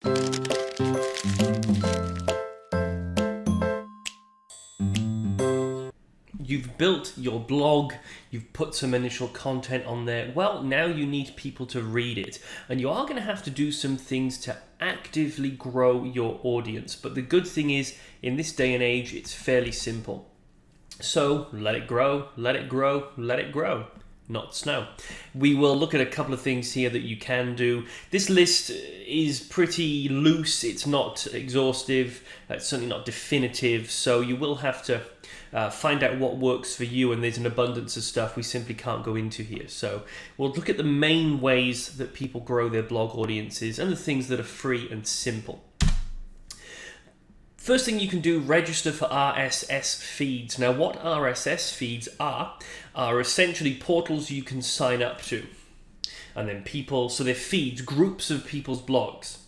You've built your blog, you've put some initial content on there. Well, now you need people to read it, and you are going to have to do some things to actively grow your audience. But the good thing is, in this day and age, it's fairly simple. So let it grow, let it grow, let it grow. Not snow. We will look at a couple of things here that you can do. This list is pretty loose. It's not exhaustive. It's certainly not definitive. So you will have to find out what works for you, and there's an abundance of stuff we simply can't go into here. So we'll look at the main ways that people grow their blog audiences and the things that are free and simple. First thing you can do, register for RSS feeds. Now, what RSS feeds are essentially portals you can sign up to. And then so they're feeds, groups of people's blogs.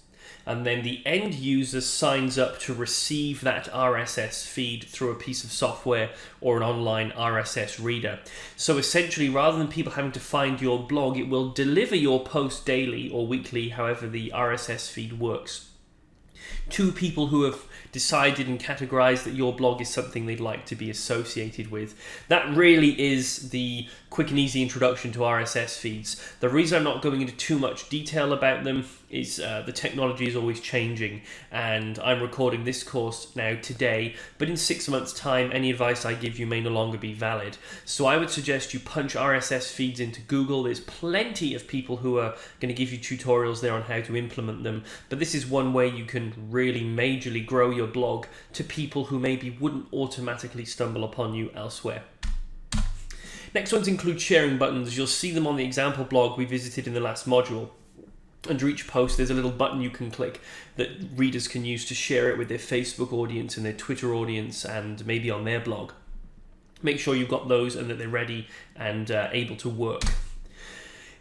And then the end user signs up to receive that RSS feed through a piece of software or an online RSS reader. So essentially, rather than people having to find your blog, it will deliver your post daily or weekly, however the RSS feed works, to people who have decided and categorized that your blog is something they'd like to be associated with. That really is the quick and easy introduction to RSS feeds. The reason I'm not going into too much detail about them is the technology is always changing, and I'm recording this course now today, but in 6 months' time, any advice I give you may no longer be valid. So I would suggest you punch RSS feeds into Google. There's plenty of people who are going to give you tutorials there on how to implement them, but this is one way you can really majorly grow your blog to people who maybe wouldn't automatically stumble upon you elsewhere. Next ones include sharing buttons. You'll see them on the example blog we visited in the last module. Under each post, there's a little button you can click that readers can use to share it with their Facebook audience and their Twitter audience and maybe on their blog. Make sure you've got those and that they're ready and able to work.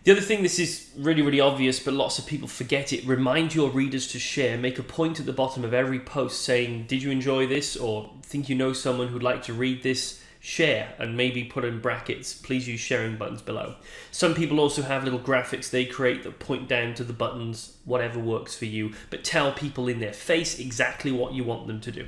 The other thing, this is really, really obvious, but lots of people forget it. Remind your readers to share. Make a point at the bottom of every post saying, did you enjoy this? Or think you know someone who'd like to read this? Share, and maybe put in brackets, please use sharing buttons below. Some people also have little graphics they create that point down to the buttons, whatever works for you, but tell people in their face exactly what you want them to do.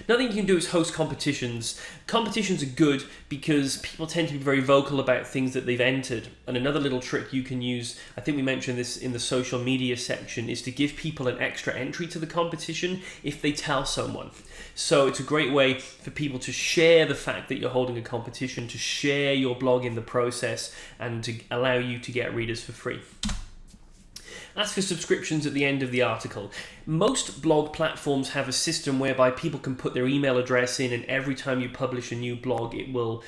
Another thing you can do is host competitions. Competitions are good because people tend to be very vocal about things that they've entered. And another little trick you can use, I think we mentioned this in the social media section, is to give people an extra entry to the competition if they tell someone. So it's a great way for people to share the fact that you're holding a competition, to share your blog in the process, and to allow you to get readers for free. Ask for subscriptions at the end of the article. Most blog platforms have a system whereby people can put their email address in, and every time you publish a new blog, it will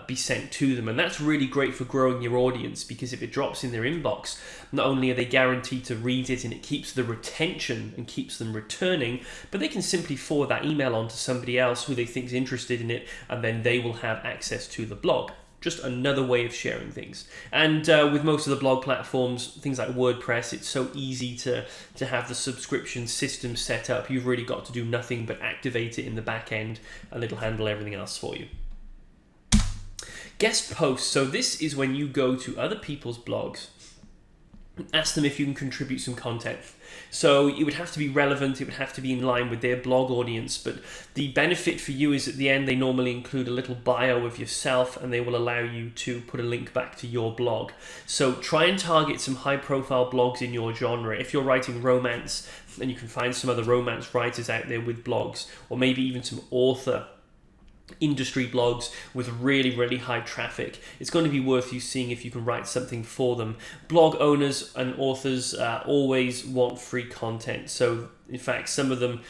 be sent to them. And that's really great for growing your audience, because if it drops in their inbox, not only are they guaranteed to read it and it keeps the retention and keeps them returning, but they can simply forward that email on to somebody else who they think is interested in it, and then they will have access to the blog. Just another way of sharing things. And with most of the blog platforms, things like WordPress, it's so easy to have the subscription system set up. You've really got to do nothing but activate it in the back end, and it'll handle everything else for you. Guest posts. So this is when you go to other people's blogs, ask them if you can contribute some content. So it would have to be relevant, it would have to be in line with their blog audience, but the benefit for you is at the end they normally include a little bio of yourself, and they will allow you to put a link back to your blog. So try and target some high profile blogs in your genre. If you're writing romance, and you can find some other romance writers out there with blogs, or maybe even some author industry blogs with really, really high traffic, it's going to be worth you seeing if you can write something for them. Blog owners and authors always want free content, so in fact some of them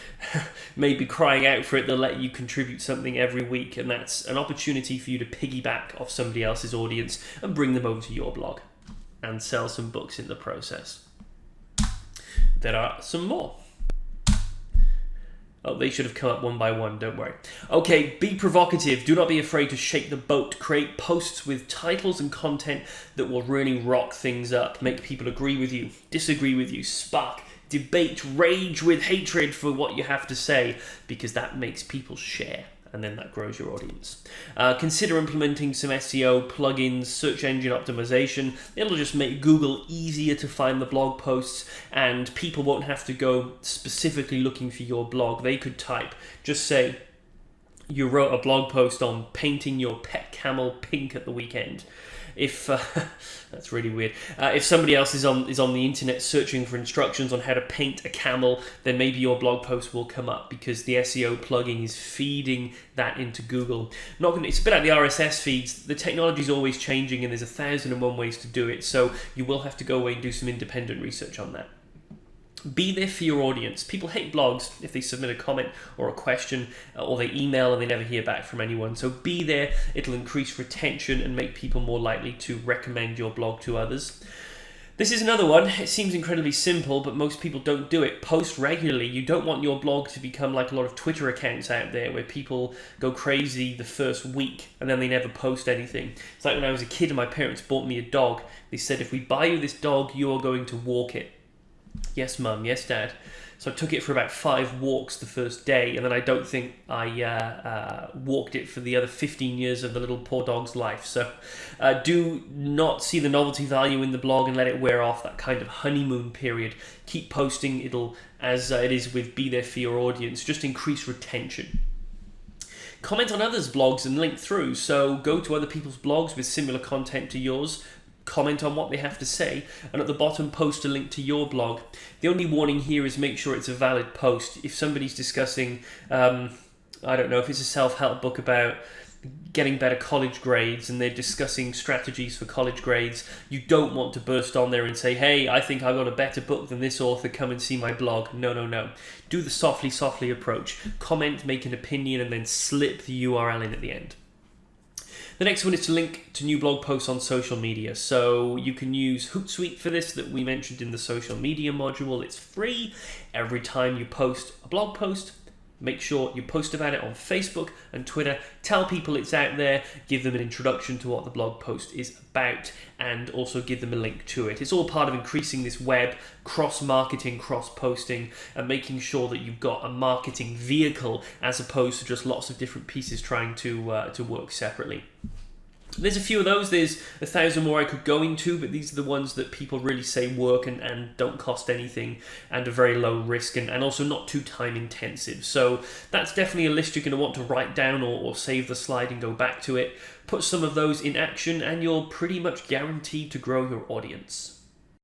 may be crying out for it. They'll let you contribute something every week, and that's an opportunity for you to piggyback off somebody else's audience and bring them over to your blog and sell some books in the process. There are some more. Oh, they should have come up one by one, don't worry. Okay, be provocative. Do not be afraid to shake the boat. Create posts with titles and content that will really rock things up. Make people agree with you, disagree with you, spark debate, rage with hatred for what you have to say, because that makes people share. and then that grows your audience. Consider implementing some SEO plugins, search engine optimization. It'll just make Google easier to find the blog posts, and people won't have to go specifically looking for your blog. They could type, just say, you wrote a blog post on painting your pet camel pink at the weekend. If that's really weird. If somebody else is on the internet searching for instructions on how to paint a camel, then maybe your blog post will come up because the SEO plugin is feeding that into Google. It's a bit like the RSS feeds. The technology is always changing, and there's 1,001 ways to do it. So you will have to go away and do some independent research on that. Be there for your audience. People hate blogs if they submit a comment or a question, or they email and they never hear back from anyone. So be there. It'll increase retention and make people more likely to recommend your blog to others. This is another one. It seems incredibly simple, but most people don't do it. Post regularly. You don't want your blog to become like a lot of Twitter accounts out there where people go crazy the first week and then they never post anything. It's like when I was a kid and my parents bought me a dog. They said, if we buy you this dog, you are going to walk it. Yes, Mum. Yes, Dad. So I took it for about 5 walks the first day, and then I don't think I walked it for the other 15 years of the little poor dog's life. So do not see the novelty value in the blog and let it wear off that kind of honeymoon period. Keep posting. It'll, as it is with Be There For Your Audience, just increase retention. Comment on others' blogs and link through. So go to other people's blogs with similar content to yours, comment on what they have to say, and at the bottom post a link to your blog. The only warning here is make sure it's a valid post. If somebody's discussing, I don't know, if it's a self-help book about getting better college grades and they're discussing strategies for college grades, you don't want to burst on there and say, hey, I think I got a better book than this author, come and see my blog. No. Do the softly approach. Comment, make an opinion, and then slip the URL in at the end. The next one is to link to new blog posts on social media. So you can use Hootsuite for this that we mentioned in the social media module. It's free. Every time you post a blog post, make sure you post about it on Facebook and Twitter. Tell people it's out there. Give them an introduction to what the blog post is about, and also give them a link to it. It's all part of increasing this web cross-marketing, cross-posting, and making sure that you've got a marketing vehicle as opposed to just lots of different pieces trying to work separately. There's a few of those. There's 1,000 more I could go into, but these are the ones that people really say work and don't cost anything and are very low risk and also not too time intensive. So that's definitely a list you're going to want to write down or save the slide and go back to it. Put some of those in action and you're pretty much guaranteed to grow your audience.